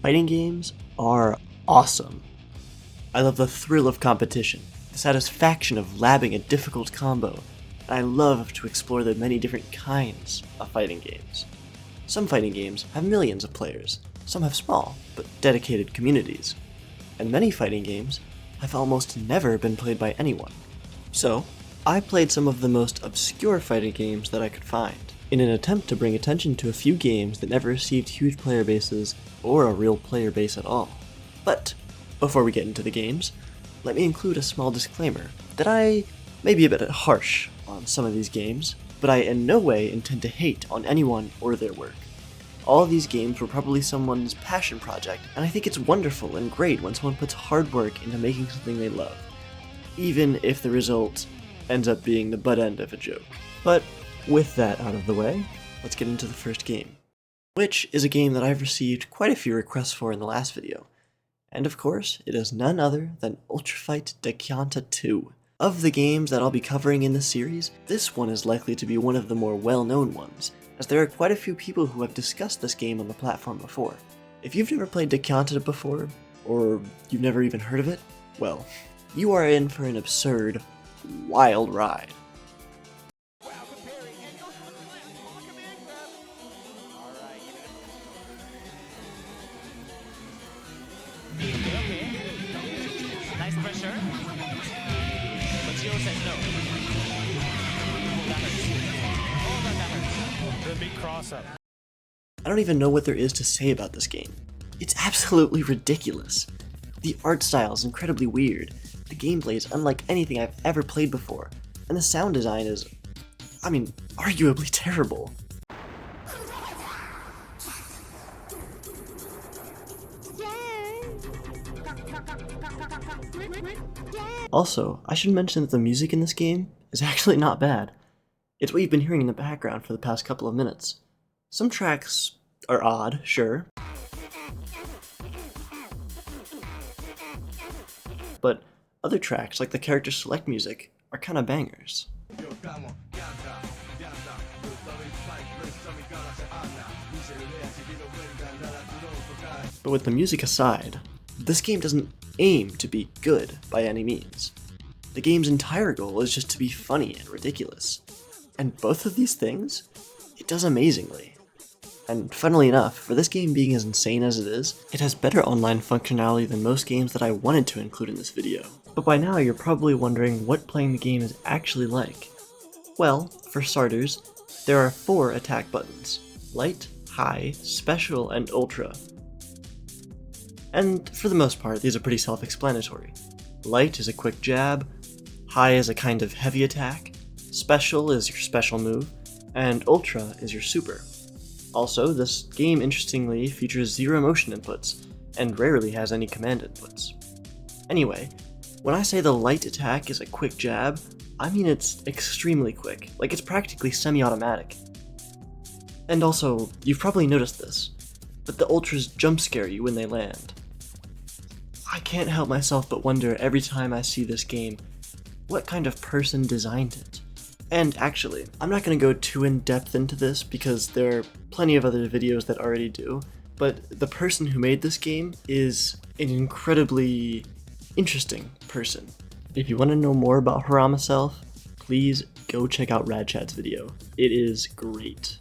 Fighting games are awesome. I love the thrill of competition, the satisfaction of labbing a difficult combo, and I love to explore the many different kinds of fighting games. Some fighting games have millions of players, some have small but dedicated communities, and many fighting games have almost never been played by anyone. So, I played some of the most obscure fighting games that I could find, in an attempt to bring attention to a few games that never received huge player bases or a real player base at all. But, before we get into the games, let me include a small disclaimer that I may be a bit harsh on some of these games, but I in no way intend to hate on anyone or their work. All of these games were probably someone's passion project, and I think it's wonderful and great when someone puts hard work into making something they love, even if the result ends up being the butt end of a joke. But with that out of the way, let's get into the first game, which is a game that I've received quite a few requests for in the last video. And of course, it is none other than Ultra Fight de Kyanta 2. Of the games that I'll be covering in this series, this one is likely to be one of the more well-known ones, as there are quite a few people who have discussed this game on the platform before. If you've never played de Kyanta before, or you've never even heard of it, well, you are in for an absurd, wild ride. Nice pressure. But Gio says no. Oh, that hurts. Oh, that hurts. The big cross up. I don't even know what there is to say about this game. It's absolutely ridiculous. The art style is incredibly weird, the gameplay is unlike anything I've ever played before, and the sound design is, arguably terrible. Also, I should mention that the music in this game is actually not bad. It's what you've been hearing in the background for the past couple of minutes. Some tracks are odd, sure, but other tracks, like the character select music, are kinda bangers. But with the music aside, this game doesn't aim to be good by any means. The game's entire goal is just to be funny and ridiculous. And both of these things, it does amazingly. And funnily enough, for this game being as insane as it is, it has better online functionality than most games that I wanted to include in this video. But by now you're probably wondering what playing the game is actually like. Well, for starters, there are 4 attack buttons: light, high, special, and ultra. And for the most part, these are pretty self-explanatory. Light is a quick jab, high is a kind of heavy attack, special is your special move, and ultra is your super. Also, this game interestingly features 0 motion inputs, and rarely has any command inputs. Anyway, when I say the light attack is a quick jab, I mean it's extremely quick, like it's practically semi-automatic. And also, you've probably noticed this, but the ultras jump scare you when they land. I can't help myself but wonder every time I see this game, what kind of person designed it? And actually, I'm not going to go too in-depth into this because there are plenty of other videos that already do, but the person who made this game is an incredibly interesting person. If you want to know more about Haram itself, please go check out Radchad's video. It is great.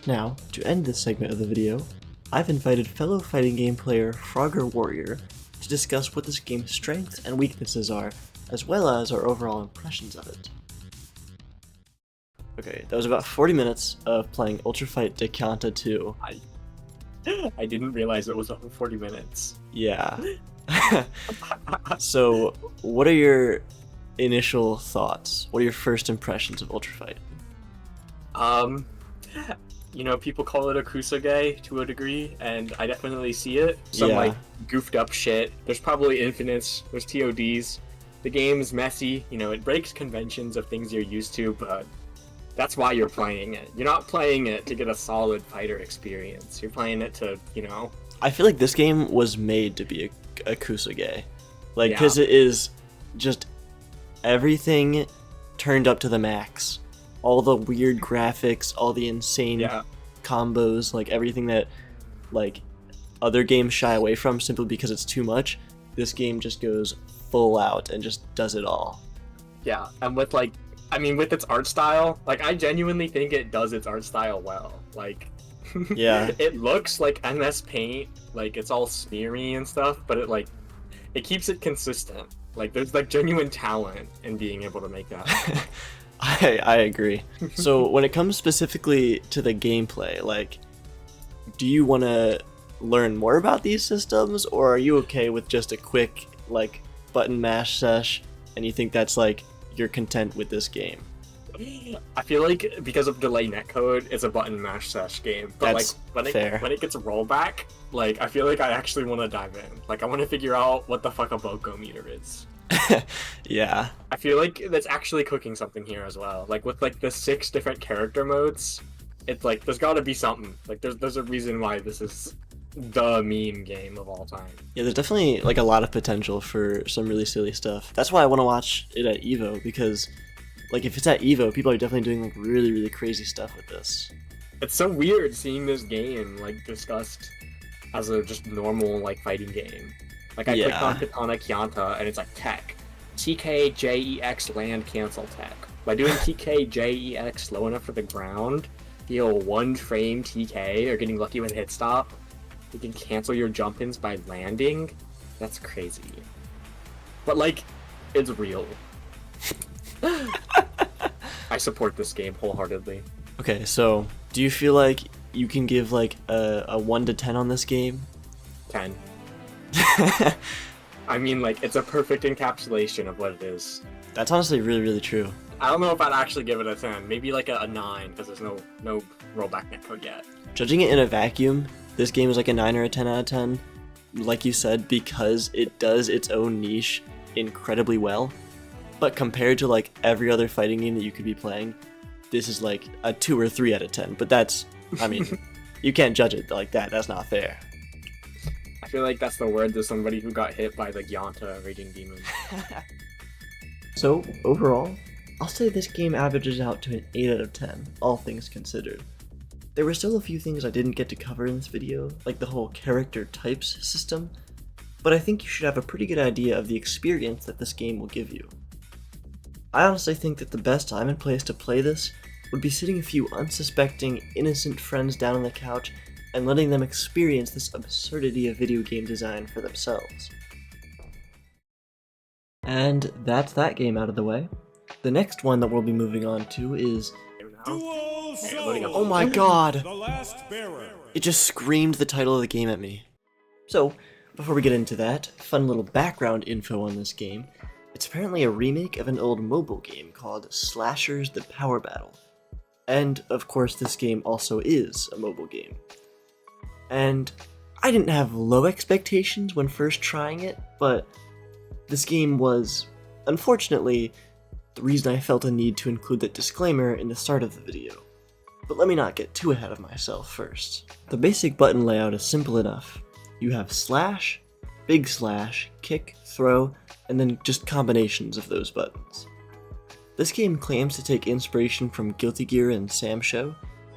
Now, to end this segment of the video, I've invited fellow fighting game player Frogger Warrior to discuss what this game's strengths and weaknesses are, as well as our overall impressions of it. Okay, that was about 40 minutes of playing Ultra Fight de Kyanta 2. I didn't realize it was over 40 minutes. Yeah. So, what are your initial thoughts? What are your first impressions of Ultra Fight? You know, people call it a Kusage to a degree, and I definitely see it. Some, like, goofed up shit. There's probably infinites, there's TODs. The game's messy, you know, it breaks conventions of things you're used to, but that's why you're playing it. You're not playing it to get a solid fighter experience. You're playing it to, you know... I feel like this game was made to be a Kusage. Like, because it is just everything turned up to the max. All the weird graphics, all the insane combos, like everything that, like, other games shy away from simply because it's too much, this game just goes full out and just does it all. Yeah, and with like, I mean, with its art style, like I genuinely think it does its art style well. Like, Yeah. it looks like MS Paint, like it's all smeary and stuff, but it keeps it consistent. Like there's like genuine talent in being able to make that. I agree. So when it comes specifically to the gameplay, like, do you want to learn more about these systems, or are you okay with just a quick like button mash sesh, and you think that's like you're content with this game? I feel like because of delay netcode, it's a button mash sesh game. But That's like fair. when it gets a rollback, like I feel like I actually want to dive in. Like I want to figure out what the fuck a Boko meter is. Yeah. I feel like that's actually cooking something here as well. Like with like the 6 different character modes, it's like there's got to be something. Like there's a reason why this is the meme game of all time. Yeah, there's definitely like a lot of potential for some really silly stuff. That's why I want to watch it at EVO, because like if it's at EVO, people are definitely doing like really, really crazy stuff with this. It's so weird seeing this game like discussed as a just normal like fighting game. Like I clicked on Katana Kyanta and it's like tech. TKJEX land cancel tech. By doing TKJEX slow enough for the ground, deal 1 frame TK or getting lucky with hit stop, you can cancel your jump-ins by landing. That's crazy. But like, it's real. I support this game wholeheartedly. Okay, so do you feel like you can give like a 1 to 10 on this game? 10. I mean, like, it's a perfect encapsulation of what it is. That's honestly really, really true. I don't know if I'd actually give it a 10. Maybe like a 9, because there's no rollback netcode yet. Judging it in a vacuum, this game is like a 9 or a 10 out of 10. Like you said, because it does its own niche incredibly well. But compared to like every other fighting game that you could be playing, this is like a 2 or 3 out of 10. But that's, I mean, you can't judge it like that. That's not fair. I feel like that's the word to somebody who got hit by the Kyanta Raging Demon. So, overall, I'll say this game averages out to an 8 out of 10, all things considered. There were still a few things I didn't get to cover in this video, like the whole character types system, but I think you should have a pretty good idea of the experience that this game will give you. I honestly think that the best time and place to play this would be sitting a few unsuspecting, innocent friends down on the couch and letting them experience this absurdity of video game design for themselves. And that's that game out of the way. The next one that we'll be moving on to is... Oh my god! The Last Bearer. It just screamed the title of the game at me. So, before we get into that, fun little background info on this game. It's apparently a remake of an old mobile game called Slashers: The Power Battle. And, of course, this game also is a mobile game. And I didn't have low expectations when first trying it, but this game was, unfortunately, the reason I felt a need to include that disclaimer in the start of the video. But let me not get too ahead of myself first. The basic button layout is simple enough. You have slash, big slash, kick, throw, and then just combinations of those buttons. This game claims to take inspiration from Guilty Gear and Sam Show,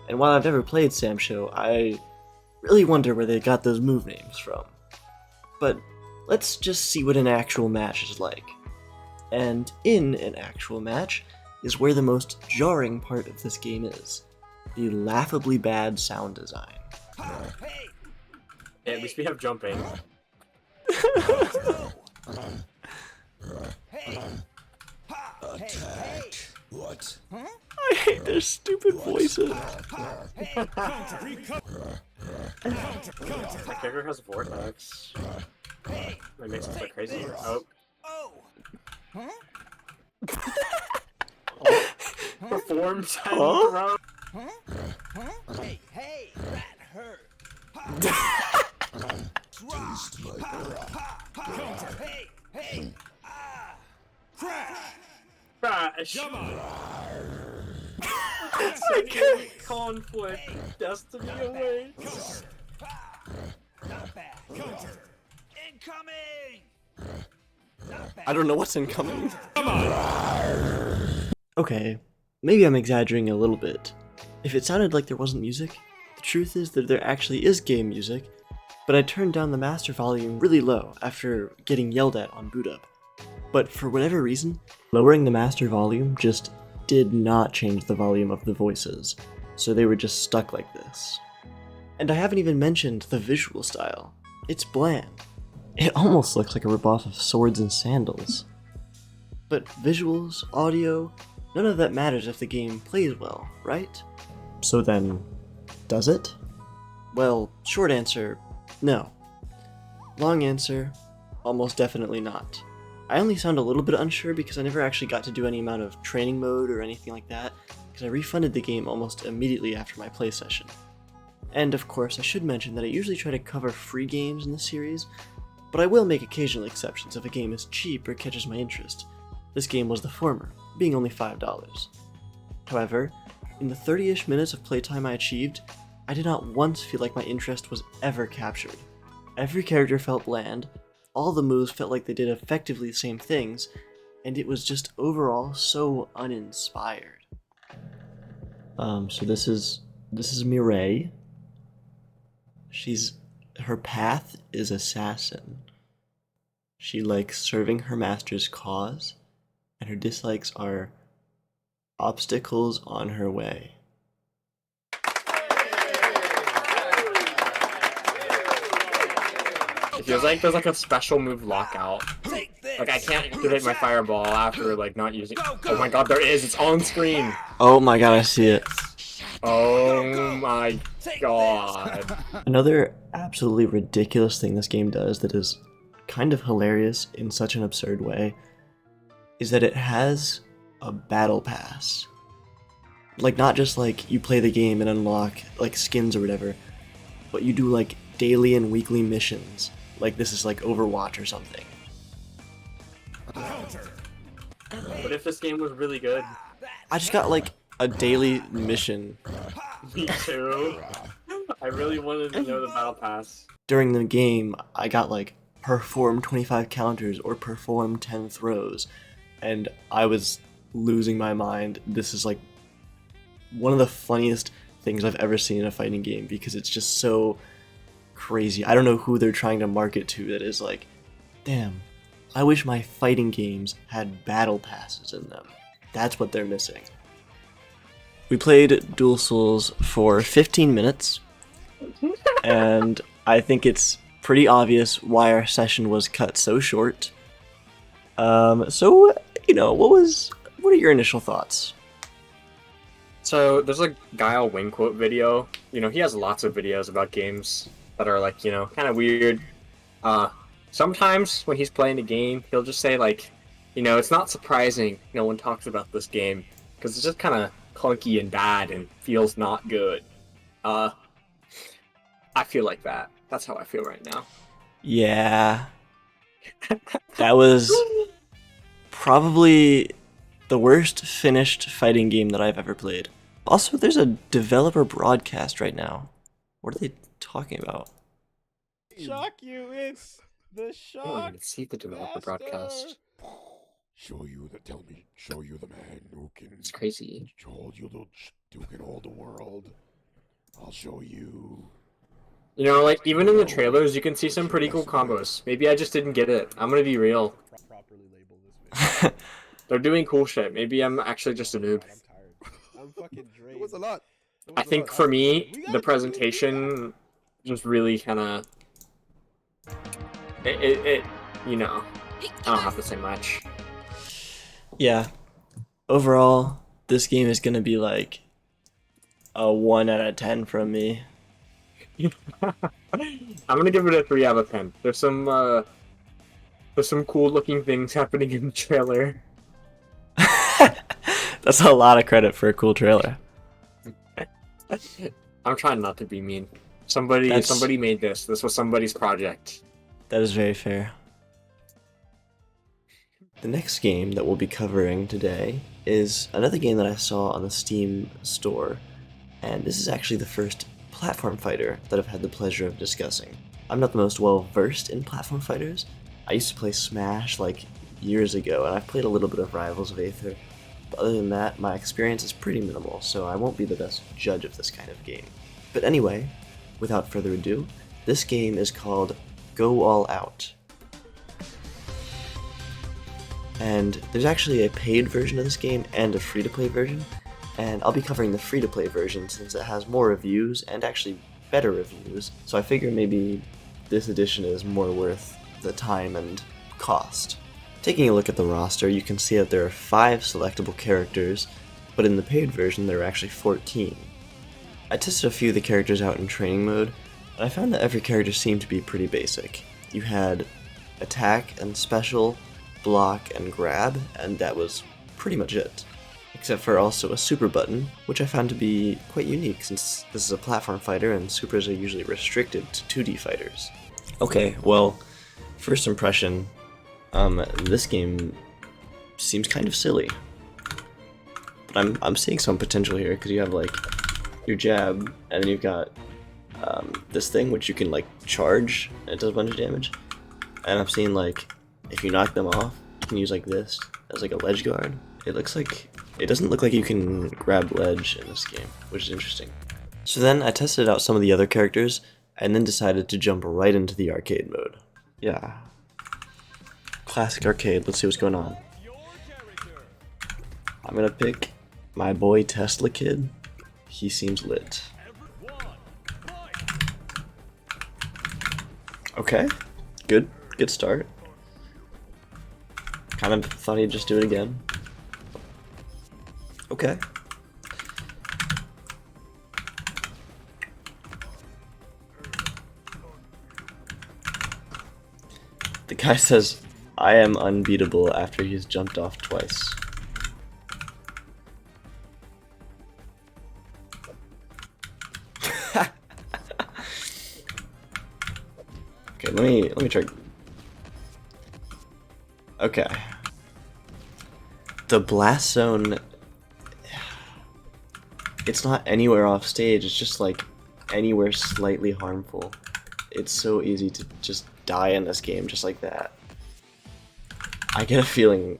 and while I've never played Sam Show, I really wonder where they got those move names from. But let's just see what an actual match is like. And in an actual match is where the most jarring part of this game is. The laughably bad sound design. Yeah, at least we have jumping. Attack. What? I hate their stupid voices. Counter. My character has vortex. That makes it so crazy. Oh. Perform 10 rounds. Hey, that hurt. Taste like counter. Hey. Crash. Crash. Come on. I conflict. Destiny awaits. Not bad. Counter. Incoming. I don't know what's incoming. Come on. Okay, maybe I'm exaggerating a little bit. If it sounded like there wasn't music, the truth is that there actually is game music, but I turned down the master volume really low after getting yelled at on boot up. But for whatever reason, lowering the master volume just did not change the volume of the voices, so they were just stuck like this. And I haven't even mentioned the visual style. It's bland. It almost looks like a ripoff of Swords and Sandals. But visuals, audio, none of that matters if the game plays well, right? So then, does it? Well, short answer, no. Long answer, almost definitely not. I only sound a little bit unsure because I never actually got to do any amount of training mode or anything like that, because I refunded the game almost immediately after my play session. And of course, I should mention that I usually try to cover free games in the series, but I will make occasional exceptions if a game is cheap or catches my interest. This game was the former, being only $5. However, in the 30-ish minutes of playtime I achieved, I did not once feel like my interest was ever captured. Every character felt bland, all the moves felt like they did effectively the same things, and it was just overall so uninspired. So this is Mireille. Her path is assassin. She likes serving her master's cause, and her dislikes are obstacles on her way. It feels like there's like a special move lockout. Take this. Like I can't activate my fireball after like not using. Oh my god, there is! It's on screen. Oh my god, I see it. Oh my god. Another absolutely ridiculous thing this game does that is kind of hilarious in such an absurd way is that it has a battle pass. Like, not just like you play the game and unlock like skins or whatever, but you do like daily and weekly missions. Like this is like Overwatch or something. What if this game was really good? I just got like a daily mission. Me too. I really wanted to know the battle pass. During the game, I got like perform 25 counters or perform 10 throws, and I was losing my mind. This is like one of the funniest things I've ever seen in a fighting game because it's just so crazy. I don't know who they're trying to market to that is like, damn, I wish my fighting games had battle passes in them. That's what they're missing. We played Dual Souls for 15 minutes, and I think it's pretty obvious why our session was cut so short. So, you know, what are your initial thoughts? So there's a Guile Wing quote video. You know, he has lots of videos about games that are like, you know, kind of weird. Sometimes when he's playing a game, he'll just say like, you know, it's not surprising no one talks about this game because it's just kind of clunky and bad and feels not good. I feel like that. That's how I feel right now. Yeah. That was probably the worst finished fighting game that I've ever played. Also, there's a developer broadcast right now. What are they talking about? Shock you, it's the I don't shock. even see the developer broadcast. Show you the man who can It's crazy. hold you who can hold the world. I'll show you. You know, like even in the trailers, you can see some pretty cool combos. Maybe I just didn't get it. I'm gonna be real. Properly label this video. They're doing cool shit. Maybe I'm actually just a noob. I'm tired. I'm fucking drained. It was a lot. I think for me, the presentation just really kind of it you know, I don't have to say much. Yeah. Overall, this game is gonna be like a 1 out of 10 from me. I'm gonna give it a 3 out of 10. There's some cool looking things happening in the trailer. That's a lot of credit for a cool trailer. I'm trying not to be mean. Somebody made this. This was somebody's project. That is very fair. The next game that we'll be covering today is another game that I saw on the Steam store, and this is actually the first platform fighter that I've had the pleasure of discussing. I'm not the most well versed in platform fighters. I used to play Smash like years ago, and I've played a little bit of Rivals of Aether, but other than that, my experience is pretty minimal, so I won't be the best judge of this kind of game. But anyway, without further ado, This game is called Go All Out. And there's actually a paid version of this game and a free-to-play version, and I'll be covering the free-to-play version since it has more reviews and actually better reviews, so I figure maybe this edition is more worth the time and cost. Taking a look at the roster, you can see that there are 5 selectable characters, but in the paid version there are actually 14. I tested a few of the characters out in training mode, and I found that every character seemed to be pretty basic. You had attack and special, block and grab, and that was pretty much it. Except for also a super button, which I found to be quite unique since this is a platform fighter and supers are usually restricted to 2D fighters. Okay, well, first impression, this game seems kind of silly. But I'm seeing some potential here, because you have like your jab, and then you've got this thing which you can like charge, and it does a bunch of damage. And I'm seeing like, if you knock them off, you can use like this as like a ledge guard. It doesn't look like you can grab ledge in this game, which is interesting. So then I tested out some of the other characters, and then decided to jump right into the arcade mode. Yeah. Classic arcade, let's see what's going on. I'm gonna pick my boy Tesla Kid. He seems lit. Okay, good start. Kind of thought he'd just do it again. Okay. The guy says, I am unbeatable after he's jumped off twice. Okay, let me try. Okay. The blast zone, it's not anywhere off stage, it's just like anywhere slightly harmful. It's so easy to just die in this game just like that. I get a feeling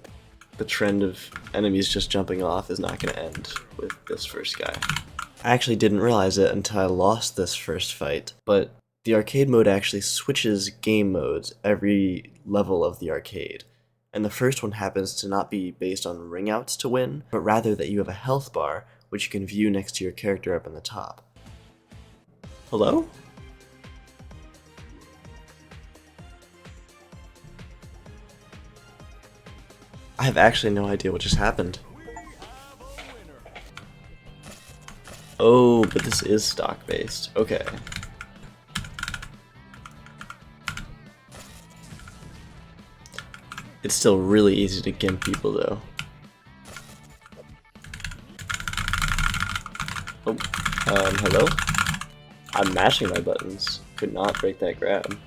the trend of enemies just jumping off is not going to end with this first guy. I actually didn't realize it until I lost this first fight, but the arcade mode actually switches game modes every level of the arcade. And the first one happens to not be based on ring outs to win, but rather that you have a health bar, which you can view next to your character up in the top. Hello? I have actually no idea what just happened. Oh, but this is stock based. Okay. It's still really easy to gimp people though. Oh, hello? I'm mashing my buttons. Could not break that grab.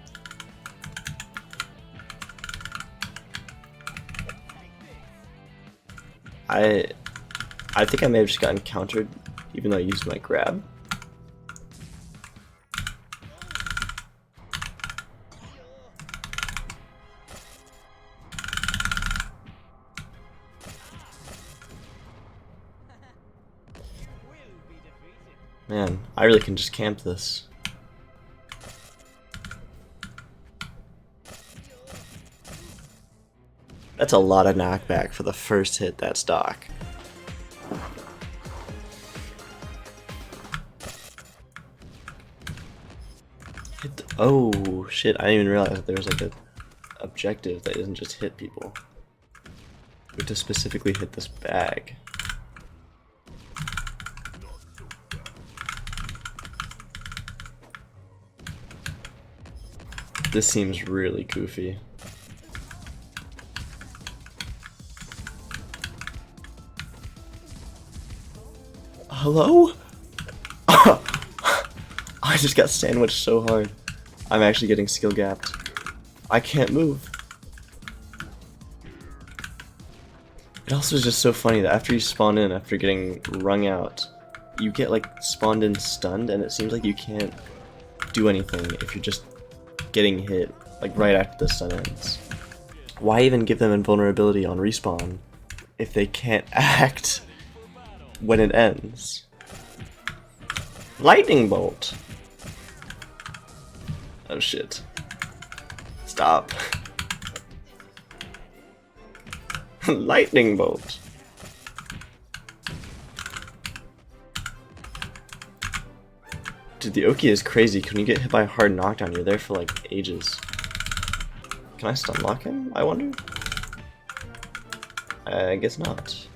I think I may have just gotten countered, even though I used my grab. Man, I really can just camp this. That's a lot of knockback for the first hit that's stock. Oh shit, I didn't even realize that there was like a objective that isn't just hit people. You have to specifically hit this bag. This seems really goofy. Hello? I just got sandwiched so hard. I'm actually getting skill gapped. I can't move. It also is just so funny that after you spawn in, after getting wrung out, you get like spawned in stunned, and it seems like you can't do anything if you're just getting hit like right after the stun ends. Why even give them invulnerability on respawn if they can't act when it ends? Lightning bolt. Oh shit. Stop. Lightning bolt. Dude, the Oki is crazy. When you get hit by a hard knockdown, you're there for like ages. Can I stun lock him, I wonder? I guess not.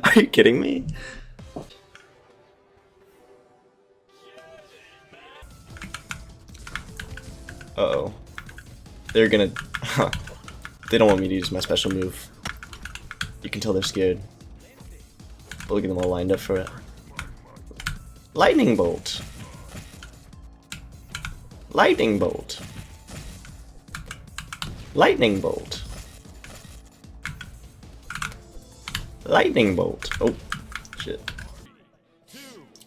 Are you kidding me? Uh-oh. They're gonna... They don't want me to use my special move. You can tell they're scared. Look at them all lined up for it. Lightning bolt! Lightning bolt! Lightning bolt! Lightning bolt! Oh, shit.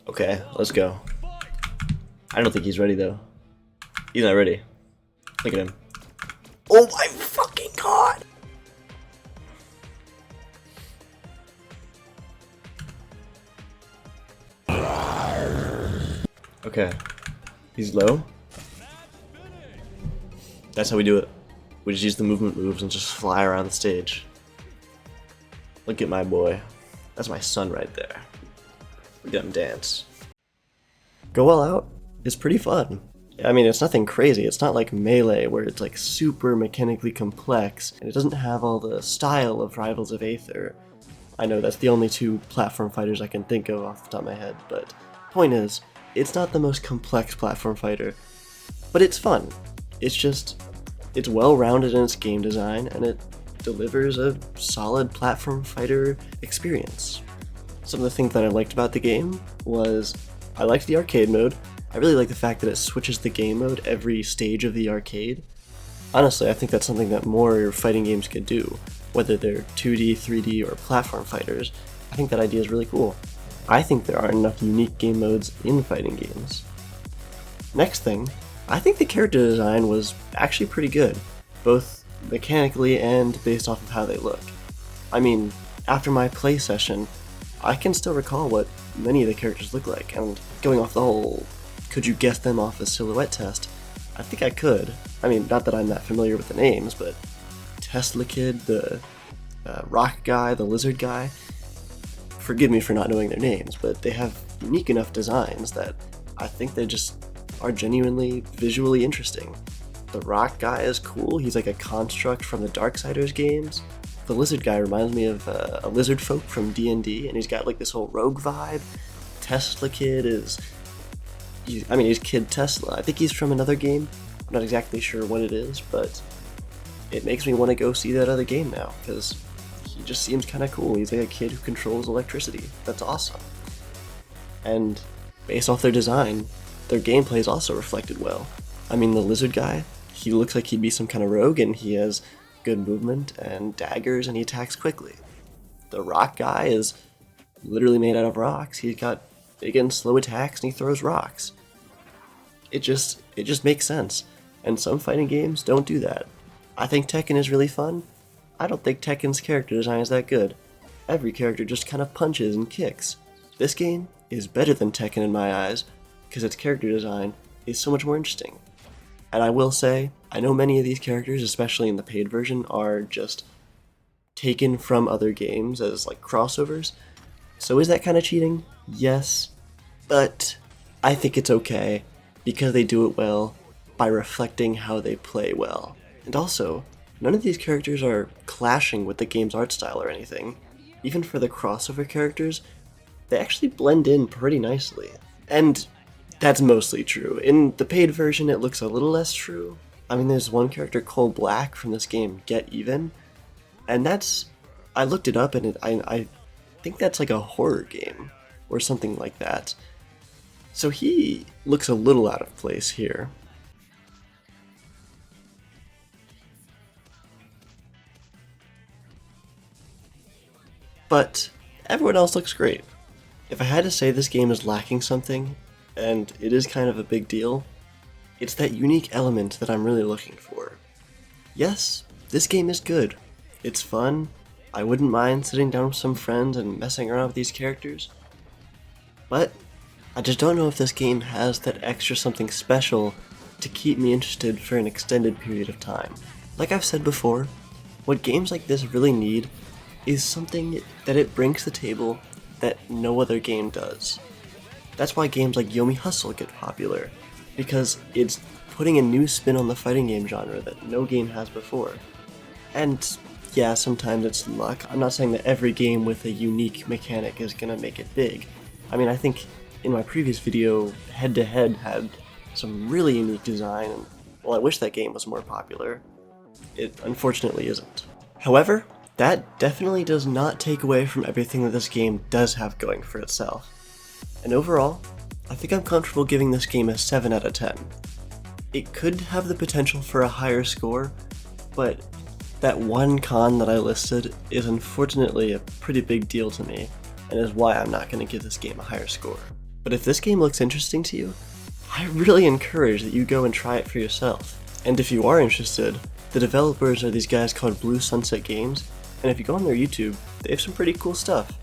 Okay, let's go. I don't think he's ready though. He's not ready. Look at him. Oh my fucking god! Okay. He's low. That's how we do it. We just use the movement moves and just fly around the stage. Look at my boy. That's my son right there. Look at him dance. Go All Out is pretty fun. I mean, it's nothing crazy. It's not like Melee, where it's like super mechanically complex, and it doesn't have all the style of Rivals of Aether. I know that's the only two platform fighters I can think of off the top of my head, but point is, it's not the most complex platform fighter, but it's fun. It's well-rounded in its game design, and it delivers a solid platform fighter experience. Some of the things that I liked about the game was, I liked the arcade mode. I really like the fact that it switches the game mode every stage of the arcade. Honestly, I think that's something that more fighting games could do, whether they're 2D, 3D, or platform fighters. I think that idea is really cool. I think there aren't enough unique game modes in fighting games. Next thing, I think the character design was actually pretty good, both mechanically and based off of how they look. I mean, after my play session, I can still recall what many of the characters look like, and going off the whole could you guess them off a silhouette test, I think I could. I mean, not that I'm that familiar with the names, but Tesla Kid, the rock guy, the lizard guy, forgive me for not knowing their names, but they have unique enough designs that I think they just are genuinely visually interesting. The rock guy is cool, he's like a construct from the Darksiders games. The lizard guy reminds me of a lizard folk from D&D, and he's got like this whole rogue vibe. Tesla Kid is... he's Kid Tesla. I think he's from another game. I'm not exactly sure what it is, but it makes me want to go see that other game now, because he just seems kind of cool. He's like a kid who controls electricity. That's awesome. And based off their design, their gameplay is also reflected well. I mean, the lizard guy, he looks like he'd be some kind of rogue, and he has good movement and daggers, and he attacks quickly. The rock guy is literally made out of rocks. He's got big and slow attacks, and he throws rocks. It just makes sense. And some fighting games don't do that. I think Tekken is really fun. I don't think Tekken's character design is that good. Every character just kind of punches and kicks. This game is better than Tekken in my eyes, because its character design is so much more interesting. And I will say, I know many of these characters, especially in the paid version, are just taken from other games as like crossovers. So is that kind of cheating? Yes. But I think it's okay, because they do it well by reflecting how they play well. And also, none of these characters are clashing with the game's art style or anything. Even for the crossover characters, they actually blend in pretty nicely. And that's mostly true. In the paid version, it looks a little less true. I mean, there's one character, Cole Black, from this game, Get Even, and that's... I looked it up, and I think that's like a horror game, or something like that. So he looks a little out of place here. But everyone else looks great. If I had to say this game is lacking something, and it is kind of a big deal, it's that unique element that I'm really looking for. Yes, this game is good. It's fun. I wouldn't mind sitting down with some friends and messing around with these characters. But I just don't know if this game has that extra something special to keep me interested for an extended period of time. Like I've said before, what games like this really need is something that it brings to the table that no other game does. That's why games like Yomi Hustle get popular, because it's putting a new spin on the fighting game genre that no game has before. And yeah, sometimes it's luck. I'm not saying that every game with a unique mechanic is gonna make it big. I mean, I think in my previous video, Head to Head had some really unique design, and well, I wish that game was more popular. It unfortunately isn't. However, that definitely does not take away from everything that this game does have going for itself. And overall, I think I'm comfortable giving this game a 7 out of 10. It could have the potential for a higher score, but that one con that I listed is unfortunately a pretty big deal to me, and is why I'm not going to give this game a higher score. But if this game looks interesting to you, I really encourage that you go and try it for yourself. And if you are interested, the developers are these guys called Blue Sunset Games, and if you go on their YouTube, they have some pretty cool stuff.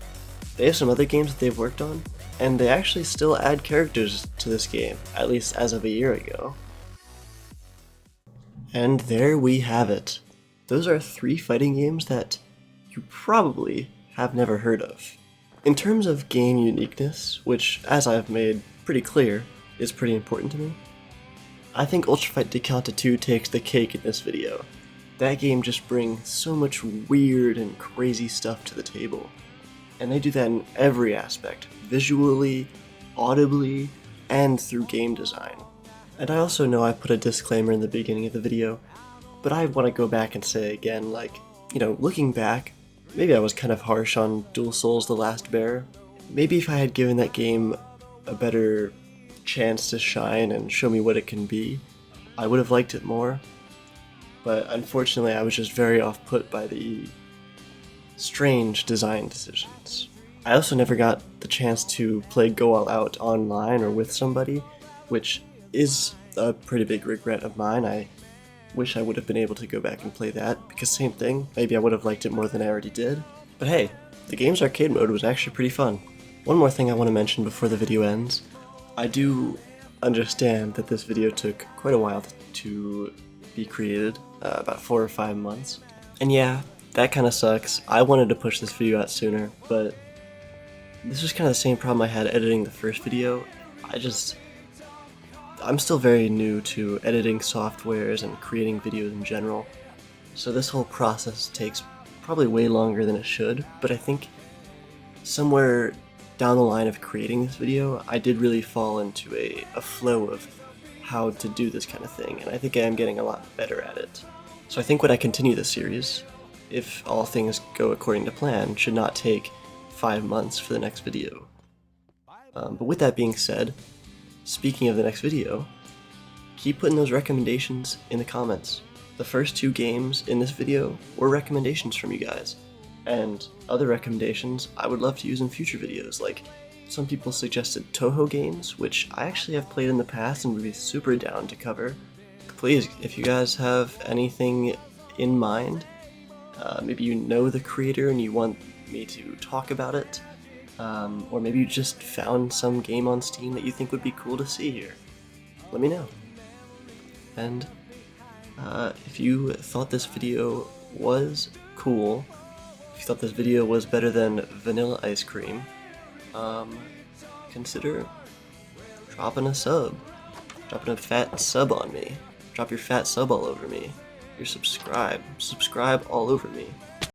They have some other games that they've worked on, and they actually still add characters to this game, at least as of a year ago. And there we have it. Those are 3 fighting games that you probably have never heard of. In terms of game uniqueness, which, as I've made pretty clear, is pretty important to me, I think Ultra Fight Kyanta 2 takes the cake in this video. That game just brings so much weird and crazy stuff to the table. And they do that in every aspect, visually, audibly, and through game design. And I also know I put a disclaimer in the beginning of the video, but I want to go back and say again, like, looking back, maybe I was kind of harsh on Dual Souls The Last Bear. Maybe if I had given that game a better chance to shine and show me what it can be, I would have liked it more. But unfortunately, I was just very off-put by the strange design decisions. I also never got the chance to play Go All Out online or with somebody, which is a pretty big regret of mine. I wish I would have been able to go back and play that, because same thing, maybe I would have liked it more than I already did. But hey, the game's arcade mode was actually pretty fun. One more thing I want to mention before the video ends. I do understand that this video took quite a while to be created, about 4 or 5 months. And yeah, that kind of sucks. I wanted to push this video out sooner, but this was kind of the same problem I had editing the first video. I'm still very new to editing softwares and creating videos in general, so this whole process takes probably way longer than it should, but I think somewhere down the line of creating this video, I did really fall into a flow of how to do this kind of thing, and I think I am getting a lot better at it. So I think when I continue this series, if all things go according to plan, should not take 5 months for the next video. But with that being said, speaking of the next video, keep putting those recommendations in the comments. The first 2 games in this video were recommendations from you guys, and other recommendations I would love to use in future videos. Like, some people suggested Toho games, which I actually have played in the past and would be super down to cover. Please, if you guys have anything in mind, maybe you know the creator and you want me to talk about it, or maybe you just found some game on Steam that you think would be cool to see here, let me know. And if you thought this video was cool, if you thought this video was better than vanilla ice cream, consider dropping a sub. Dropping a fat sub on me. Drop your fat sub all over me. Your subscribe all over me.